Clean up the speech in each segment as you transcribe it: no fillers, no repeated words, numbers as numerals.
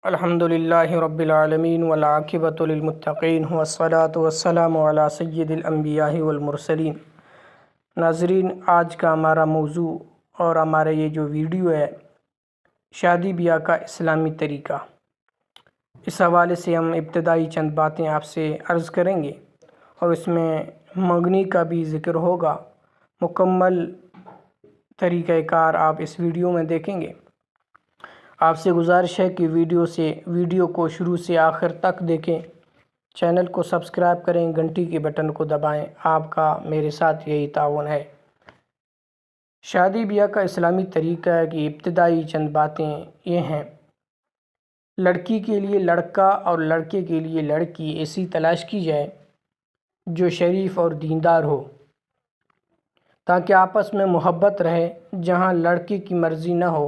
الحمدللہ رب العالمین والعاقبۃ للمتقین والصلاۃ والسلام علی سید الانبیاء والمرسلین۔ ناظرین، آج کا ہمارا موضوع اور ہمارا یہ جو ویڈیو ہے شادی بیاہ کا اسلامی طریقہ، اس حوالے سے ہم ابتدائی چند باتیں آپ سے عرض کریں گے اور اس میں منگنی کا بھی ذکر ہوگا۔ مکمل طریقہ کار آپ اس ویڈیو میں دیکھیں گے۔ آپ سے گزارش ہے کہ ویڈیو کو شروع سے آخر تک دیکھیں، چینل کو سبسکرائب کریں، گھنٹی کے بٹن کو دبائیں۔ آپ کا میرے ساتھ یہی تعاون ہے۔ شادی بیاہ کا اسلامی طریقہ ہے کہ ابتدائی چند باتیں یہ ہیں: لڑکی کے لیے لڑکا اور لڑکے کے لیے لڑکی ایسی تلاش کی جائے جو شریف اور دیندار ہو، تاکہ آپس میں محبت رہے۔ جہاں لڑکے کی مرضی نہ ہو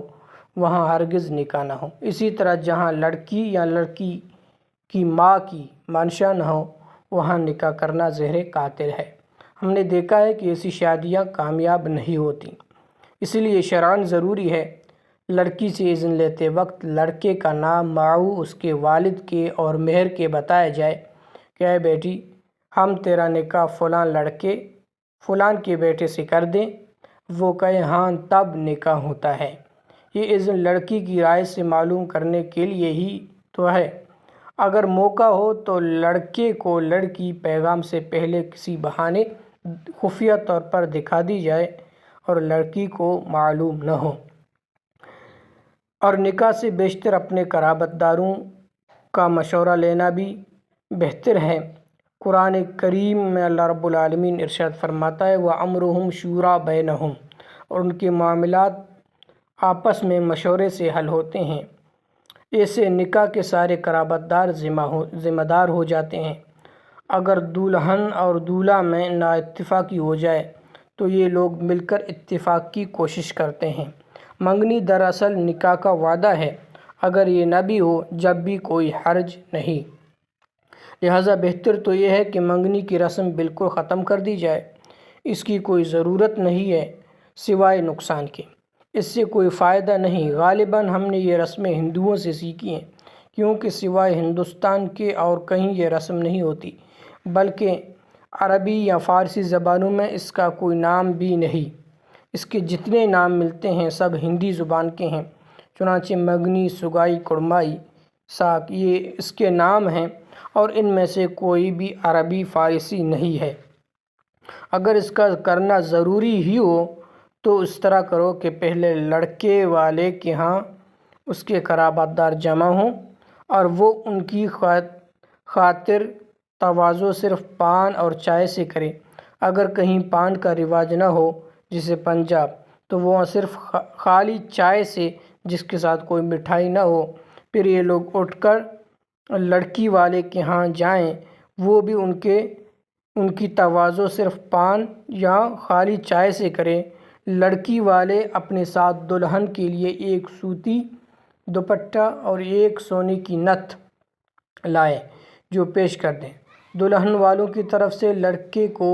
وہاں ہرگز نکاح نہ ہو۔ اسی طرح جہاں لڑکی یا لڑکی کی ماں کی منشا نہ ہو وہاں نکاح کرنا زہر قاتل ہے۔ ہم نے دیکھا ہے کہ ایسی شادیاں کامیاب نہیں ہوتی، اس لیے شرعاً ضروری ہے لڑکی سے اذن لیتے وقت لڑکے کا نام معو اس کے والد کے اور مہر کے بتایا جائے کہ اے بیٹی، ہم تیرا نکاح فلان کے بیٹے سے کر دیں۔ وہ کہے ہاں، تب نکاح ہوتا ہے۔ یہ اذن لڑکی کی رائے سے معلوم کرنے کے لیے ہی تو ہے۔ اگر موقع ہو تو لڑکے کو لڑکی پیغام سے پہلے کسی بہانے خفیہ طور پر دکھا دی جائے اور لڑکی کو معلوم نہ ہو۔ اور نکاح سے بیشتر اپنے قرابت داروں کا مشورہ لینا بھی بہتر ہے۔ قرآن کریم میں اللہ رب العالمین ارشاد فرماتا ہے وَأَمْرُهُمْ شُورَىٰ بَيْنَهُمْ، اور ان کے معاملات آپس میں مشورے سے حل ہوتے ہیں۔ ایسے نکاح کے سارے قرابت دار ذمہ دار ہو جاتے ہیں۔ اگر دلہن اور دولہا میں نا اتفاقی ہو جائے تو یہ لوگ مل کر اتفاق کی کوشش کرتے ہیں۔ منگنی دراصل نکاح کا وعدہ ہے، اگر یہ نہ بھی ہو جب بھی کوئی حرج نہیں۔ لہٰذا بہتر تو یہ ہے کہ منگنی کی رسم بالکل ختم کر دی جائے۔ اس کی کوئی ضرورت نہیں ہے سوائے نقصان کے، اس سے کوئی فائدہ نہیں۔ غالباً ہم نے یہ رسمیں ہندوؤں سے سیکھی ہیں، کیونکہ سوائے ہندوستان کے اور کہیں یہ رسم نہیں ہوتی، بلکہ عربی یا فارسی زبانوں میں اس کا کوئی نام بھی نہیں۔ اس کے جتنے نام ملتے ہیں سب ہندی زبان کے ہیں، چنانچہ منگنی، سگائی، کڑمائی، ساک، یہ اس کے نام ہیں اور ان میں سے کوئی بھی عربی فارسی نہیں ہے۔ اگر اس کا کرنا ضروری ہی ہو تو اس طرح کرو کہ پہلے لڑکے والے کے ہاں اس کے قرابت دار جمع ہوں اور وہ ان کی خاطر تواضع صرف پان اور چائے سے کرے۔ اگر کہیں پان کا رواج نہ ہو جیسے پنجاب، تو وہاں صرف خالی چائے سے جس کے ساتھ کوئی مٹھائی نہ ہو۔ پھر یہ لوگ اٹھ کر لڑکی والے کے ہاں جائیں، وہ بھی ان کی تواضع صرف پان یا خالی چائے سے کریں۔ لڑکی والے اپنے ساتھ دلہن کے لیے ایک سوتی دوپٹہ اور ایک سونے کی نتھ لائیں جو پیش کر دیں۔ دلہن والوں کی طرف سے لڑکے کو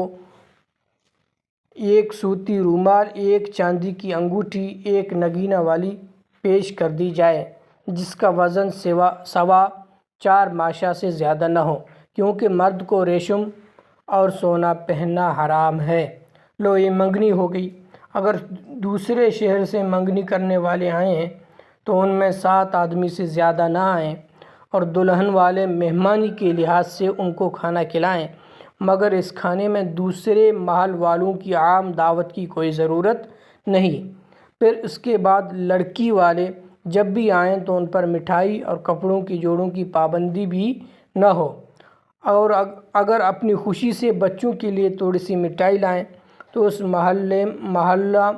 ایک سوتی رومال، ایک چاندی کی انگوٹھی، ایک نگینہ والی پیش کر دی جائے جس کا وزن 4.25 ماشا سے زیادہ نہ ہو، کیونکہ مرد کو ریشم اور سونا پہننا حرام ہے۔ لو، یہ منگنی ہو گئی۔ اگر دوسرے شہر سے منگنی کرنے والے آئے ہیں تو ان میں 7 آدمی سے زیادہ نہ آئیں اور دلہن والے مہمانی کے لحاظ سے ان کو کھانا کھلائیں، مگر اس کھانے میں دوسرے محل والوں کی عام دعوت کی کوئی ضرورت نہیں۔ پھر اس کے بعد لڑکی والے جب بھی آئیں تو ان پر مٹھائی اور کپڑوں کے جوڑوں کی پابندی بھی نہ ہو، اور اگر اپنی خوشی سے بچوں کے لیے تھوڑی سی مٹھائی لائیں تو اس محلہ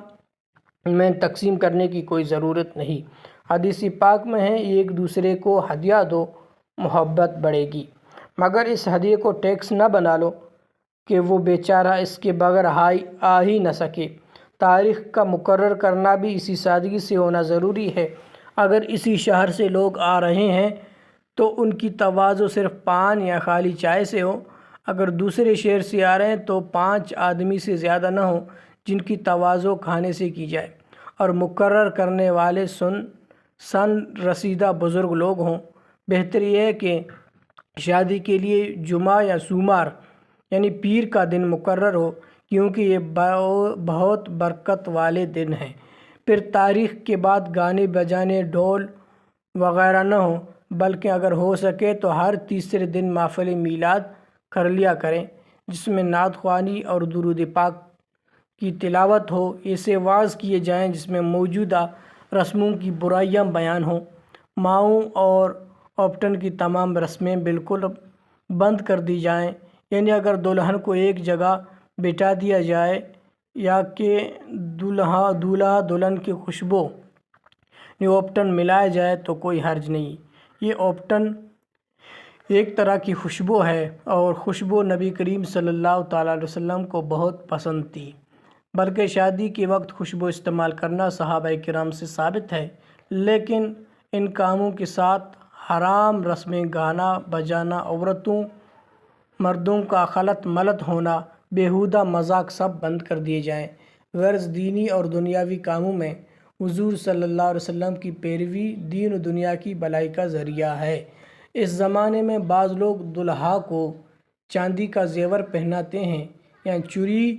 میں تقسیم کرنے کی کوئی ضرورت نہیں۔ حدیث پاک میں ہے ایک دوسرے کو ہدیہ دو، محبت بڑھے گی، مگر اس ہدیے کو ٹیکس نہ بنا لو کہ وہ بیچارہ اس کے بغیر آ ہی نہ سکے۔ تاریخ کا مقرر کرنا بھی اسی سادگی سے ہونا ضروری ہے۔ اگر اسی شہر سے لوگ آ رہے ہیں تو ان کی تواضع صرف پان یا خالی چائے سے ہو۔ اگر دوسرے شہر سے آ رہے ہیں تو 5 آدمی سے زیادہ نہ ہو جن کی تواضع کھانے سے کی جائے، اور مقرر کرنے والے سن رسیدہ بزرگ لوگ ہوں۔ بہتر یہ ہے کہ شادی کے لیے جمعہ یا سوموار یعنی پیر کا دن مقرر ہو، کیونکہ یہ بہت برکت والے دن ہیں۔ پھر تاریخ کے بعد گانے بجانے، ڈھول وغیرہ نہ ہوں، بلکہ اگر ہو سکے تو ہر تیسرے دن محفل میلاد کر لیا کریں، جس میں نعت خوانی اور درود پاک کی تلاوت ہو۔ ایسے وعظ کیے جائیں جس میں موجودہ رسموں کی برائیاں بیان ہوں۔ ماؤں اور اوپٹن کی تمام رسمیں بالکل بند کر دی جائیں، یعنی اگر دلہن کو ایک جگہ بٹھا دیا جائے یا کہ دولہا دلہن کی خوشبو اوپٹن ملایا جائے تو کوئی حرج نہیں۔ یہ اوپٹن ایک طرح کی خوشبو ہے، اور خوشبو نبی کریم صلی اللہ تعالیٰ علیہ وسلم کو بہت پسند تھی، بلکہ شادی کے وقت خوشبو استعمال کرنا صحابہ کرام سے ثابت ہے۔ لیکن ان کاموں کے ساتھ حرام رسمیں، گانا بجانا، عورتوں مردوں کا خلط ملط ہونا، بیہودہ مذاق سب بند کر دیے جائیں۔ غرض دینی اور دنیاوی کاموں میں حضور صلی اللہ علیہ وسلم کی پیروی دین و دنیا کی بھلائی کا ذریعہ ہے۔ اس زمانے میں بعض لوگ دلہا کو چاندی کا زیور پہناتے ہیں یا چھری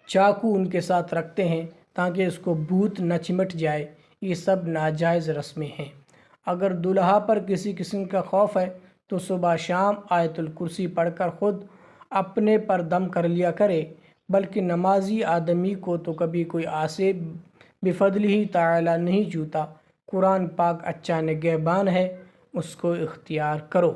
چاقو ان کے ساتھ رکھتے ہیں تاکہ اس کو بھوت نہ چمٹ جائے۔ یہ سب ناجائز رسمیں ہیں۔ اگر دلہا پر کسی قسم کا خوف ہے تو صبح شام آیت الکرسی پڑھ کر خود اپنے پر دم کر لیا کرے، بلکہ نمازی آدمی کو تو کبھی کوئی آسے بفضلہ تعالی نہیں چھوتا۔ قرآن پاک اچھا نگہبان ہے، اس کو اختیار کرو۔